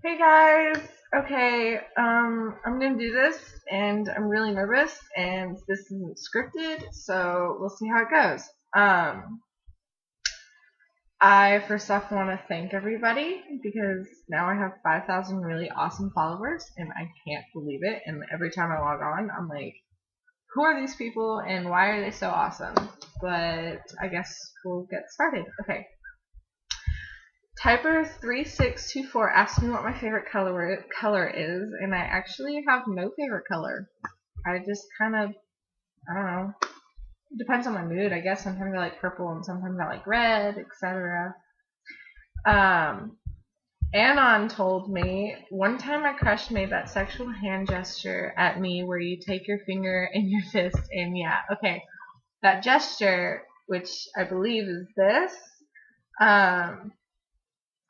Hey guys. Okay, I'm gonna do this, and I'm really nervous, and this isn't scripted, so we'll see how it goes. I first off want to thank everybody because now I have 5,000 really awesome followers, and I can't believe it. And every time I log on, I'm like, who are these people, and why are they so awesome? But I guess we'll get started. Okay. Typer3624 asked me what my favorite color is, and I actually have no favorite color. I just kind of, I don't know. It depends on my mood, I guess. Sometimes I like purple, and sometimes I like red, etc. Um, Anon told me one time a crush made that sexual hand gesture at me where you take your finger in your fist, and yeah, okay, that gesture, which I believe is this. Um,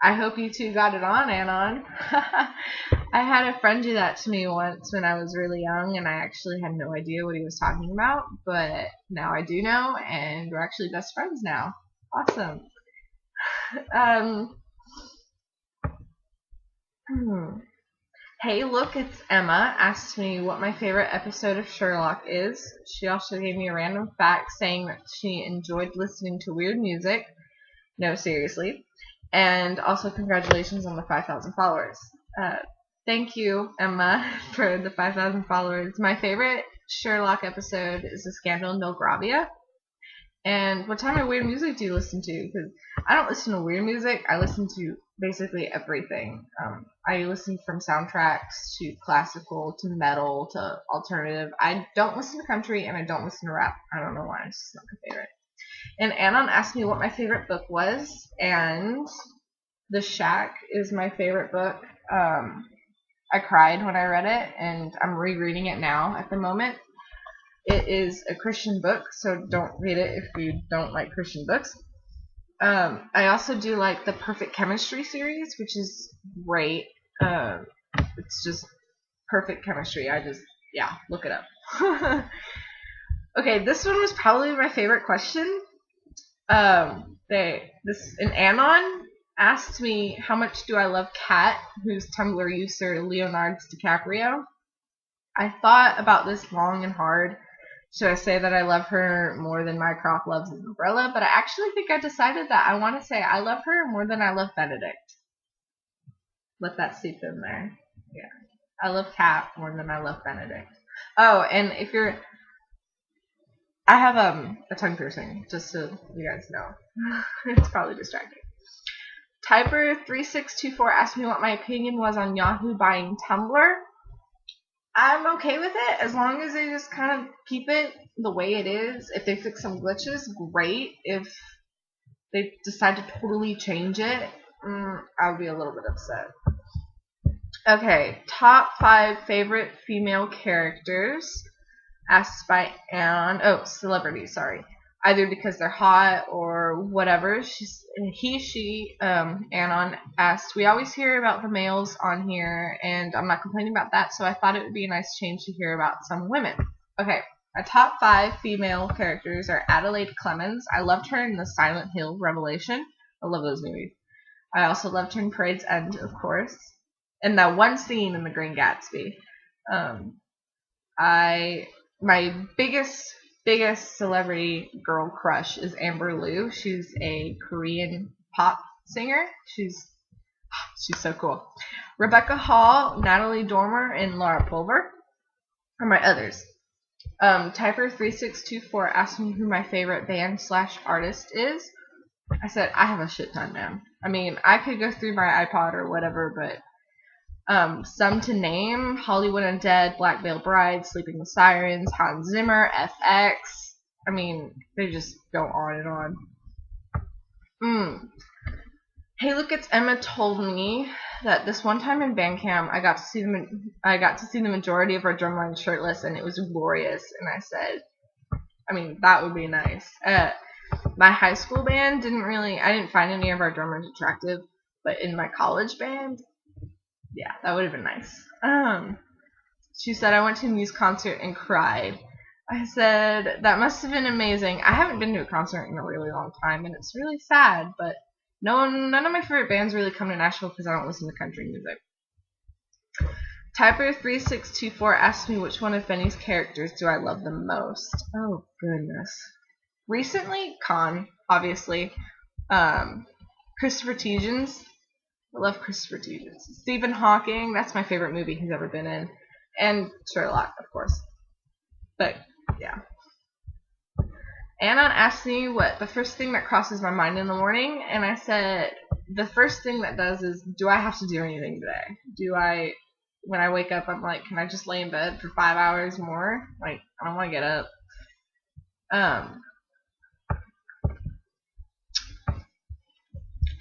I hope you two got it on, Anon. I had a friend do that to me once when I was really young, and I actually had no idea what he was talking about, but now I do know, and we're actually best friends now. Awesome. Um, Hey, look, it's Emma asked me what my favorite episode of Sherlock is. She also gave me a random fact saying that she enjoyed listening to weird music. No, seriously. And also, congratulations on the 5,000 followers. Uh, Thank you, Emma, for the 5,000 followers. My favorite Sherlock episode is the Scandal in Belgravia. And what kind of weird music do you listen to? Because I don't listen to weird music. I listen to basically everything. I listen from soundtracks to classical to metal to alternative. I don't listen to country and I don't listen to rap. I don't know why. It's just not my favorite. And Anon asked me what my favorite book was, and The Shack is my favorite book. I cried when I read it, and I'm rereading it now at the moment. It is a Christian book, so don't read it if you don't like Christian books. I also do like the Perfect Chemistry series, which is great. It's just perfect chemistry. Yeah, look it up. Okay, this one was probably my favorite question. An Anon asked me how much do I love Kat, who's Tumblr user Leonardo DiCaprio. I thought about this long and hard. Should I say that I love her more than Mycroft loves his umbrella? But I actually think I decided that I want to say I love her more than I love Benedict. Let that seep in there. Yeah. I love Kat more than I love Benedict. Oh, and if you're I have a tongue piercing, just so you guys know. It's probably distracting. Typer3624 asked me what my opinion was on Yahoo buying Tumblr. I'm okay with it as long as they just kind of keep it the way it is. If they fix some glitches, great. If they decide to totally change it, I would be a little bit upset. Okay, top 5 favorite female characters asked by Anne. Oh, celebrities, sorry. Either because they're hot or whatever. She, Anon asked, we always hear about the males on here, and I'm not complaining about that, so I thought it would be a nice change to hear about some women. Okay, my top 5 female characters are Adelaide Clemens. I loved her in the Silent Hill Revelation. I love those movies. I also loved her in Parade's End, of course. And that one scene in The Green Gatsby. My biggest celebrity girl crush is Amber Liu. She's a Korean pop singer. She's so cool. Rebecca Hall, Natalie Dormer, and Laura Pulver are my others. Typer3624 asked me who my favorite band/artist is. I said I have a shit ton, man. I mean, I could go through my iPod or whatever, but some to name: Hollywood Undead, Black Veil Bride, Sleeping with Sirens, Hans Zimmer, FX. I mean, they just go on and on. Hey, look, it's Emma told me that this one time in Bandcamp, I got to see the majority of our drumline shirtless, and it was glorious. And I said, I mean, that would be nice. My high school band I didn't find any of our drummers attractive, but in my college band, yeah, that would have been nice. She said I went to a Muse concert and cried. I said that must have been amazing. I haven't been to a concert in a really long time, and it's really sad, but none of my favorite bands really come to Nashville because I don't listen to country music. Typer3624 asked me which one of Benny's characters do I love the most. Oh, goodness. Recently, Khan, obviously. Christopher Teigens. I love Christopher Teigens. Stephen Hawking. That's my favorite movie he's ever been in. And Sherlock, of course. But, yeah. Anon asked me what the first thing that crosses my mind in the morning, and I said, the first thing that does is, do I have to do anything today? When I wake up, I'm like, can I just lay in bed for 5 hours more? Like, I don't want to get up.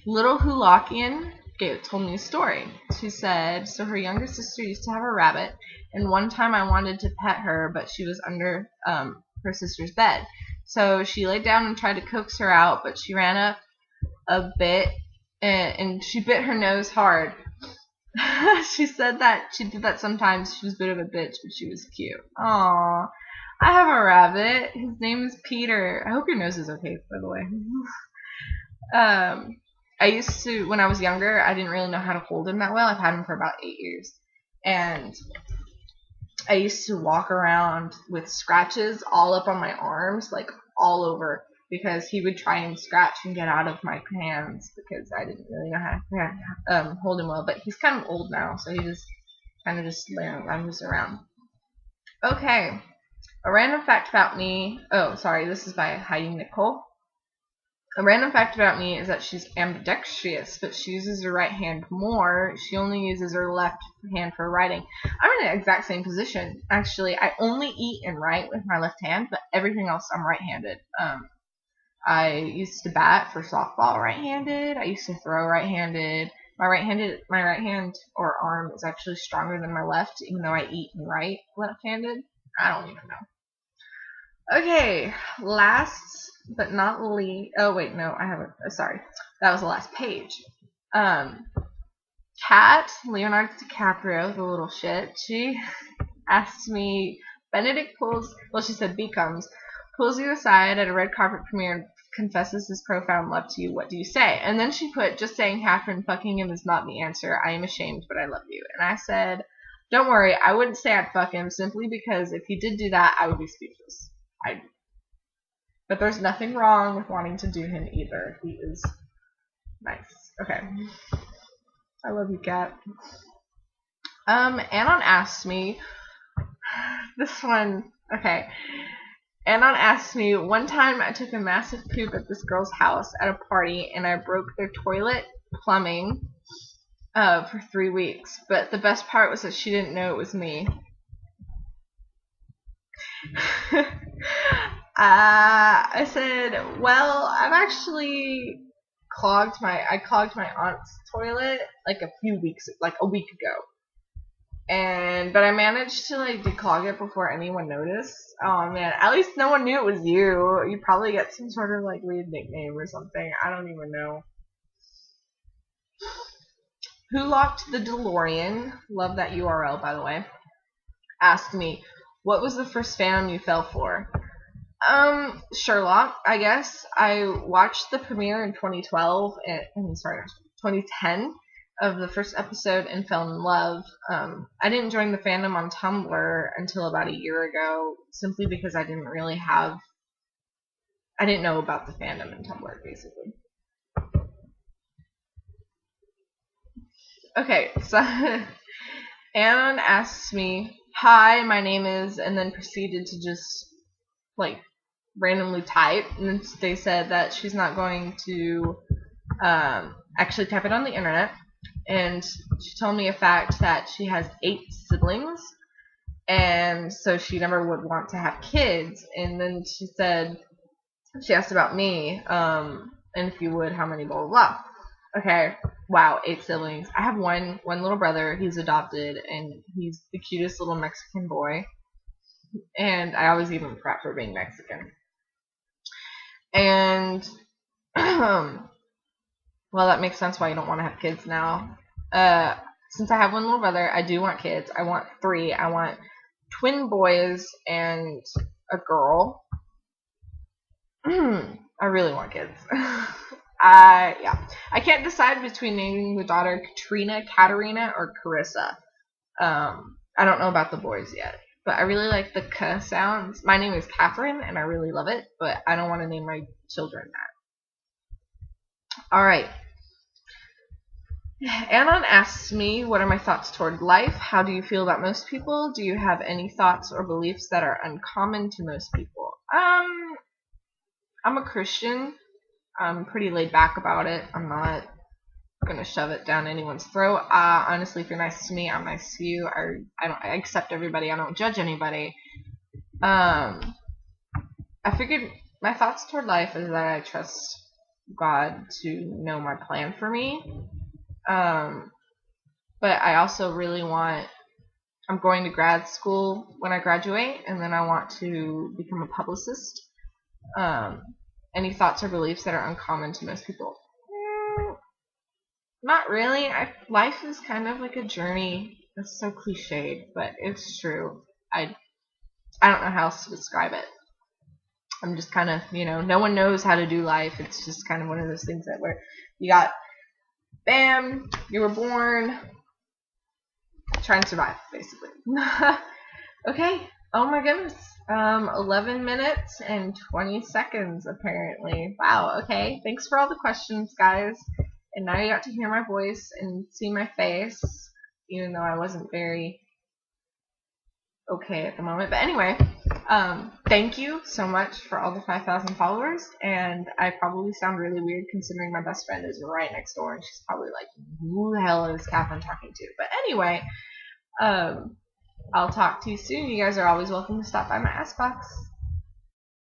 Little Hulakian told me a story. She said, so her younger sister used to have a rabbit, and one time I wanted to pet her, but she was under her sister's bed. So she laid down and tried to coax her out, but she ran up a bit, and she bit her nose hard. She said that she did that sometimes. She was a bit of a bitch, but she was cute. Aww. I have a rabbit. His name is Peter. I hope your nose is okay, by the way. I used to, when I was younger, I didn't really know how to hold him that well. I've had him for about 8 years. And I used to walk around with scratches all up on my arms, like all over, because he would try and scratch and get out of my hands because I didn't really know how to hold him well. But he's kind of old now, so he just kind of just lounges around. Okay. A random fact about me. Oh, sorry, this is by Heidi Nicole. A random fact about me is that she's ambidextrous, but she uses her right hand more. She only uses her left hand for writing. I'm in the exact same position. Actually, I only eat and write with my left hand, but everything else I'm right-handed. I used to bat for softball right-handed. I used to throw right-handed. My right hand or arm is actually stronger than my left, even though I eat and write left-handed. I don't even know. Okay, last but not least. Oh wait, no, I haven't. Sorry, that was the last page. Kat, Leonardo DiCaprio, the little shit. She asked me. Benedict she said B comes, pulls you aside at a red carpet premiere and confesses his profound love to you. What do you say? And then she put, just saying Catherine fucking him is not the answer. I am ashamed, but I love you. And I said, don't worry, I wouldn't say I'd fuck him simply because if he did do that, I would be speechless. But there's nothing wrong with wanting to do him either. He is nice. Okay. I love you, Kat. Anon asked me, this one, okay. Anon asked me, one time I took a massive poop at this girl's house at a party and I broke their toilet plumbing for 3 weeks. But the best part was that she didn't know it was me. I said, well, I've actually clogged my aunt's toilet like a week ago. But I managed to declog it before anyone noticed. Oh man, at least no one knew it was you. You probably get some sort of weird nickname or something. I don't even know. Who Locked the DeLorean? Love that URL, by the way. Asked me, what was the first fandom you fell for? Sherlock, I guess. I watched the premiere in 2010 of the first episode and fell in love. I didn't join the fandom on Tumblr until about a year ago, simply because I didn't know about the fandom in Tumblr, basically. Okay, so Anon asks me, hi, my name is, and then proceeded to just randomly type, and they said that she's not going to actually type it on the internet. And she told me a fact that she has 8 siblings, and so she never would want to have kids. And then she asked about me, and if you would, how many, blah, blah, blah. Okay, wow, 8 siblings. I have one little brother. He's adopted, and he's the cutest little Mexican boy. And I always give him crap for being Mexican. And, well, that makes sense why you don't want to have kids now. Since I have one little brother, I do want kids. I want 3. I want twin boys and a girl. I really want kids. Yeah. I can't decide between naming the daughter Katrina, Katerina, or Carissa. I don't know about the boys yet, but I really like the K sounds. My name is Catherine, and I really love it, but I don't want to name my children that. Alright. Anon asks me, what are my thoughts toward life? How do you feel about most people? Do you have any thoughts or beliefs that are uncommon to most people? I'm a Christian. I'm pretty laid back about it. I'm not gonna shove it down anyone's throat. Honestly, if you're nice to me, I'm nice to you. I accept everybody. I don't judge anybody. I figured my thoughts toward life is that I trust God to know my plan for me. But I also really I'm going to grad school when I graduate, and then I want to become a publicist. Any thoughts or beliefs that are uncommon to most people? Not really. Life is kind of like a journey. That's so cliched, but it's true. I don't know how else to describe it. I'm just kind of, no one knows how to do life. It's just kind of one of those things that where you got, bam, you were born, try and survive, basically. Okay. Oh my goodness. 11 minutes and 20 seconds, apparently. Wow, okay. Thanks for all the questions, guys. And now you got to hear my voice and see my face, even though I wasn't very okay at the moment. But anyway, thank you so much for all the 5,000 followers. And I probably sound really weird considering my best friend is right next door, and she's probably like, who the hell is Catherine talking to? But anyway, I'll talk to you soon. You guys are always welcome to stop by my Ask Box.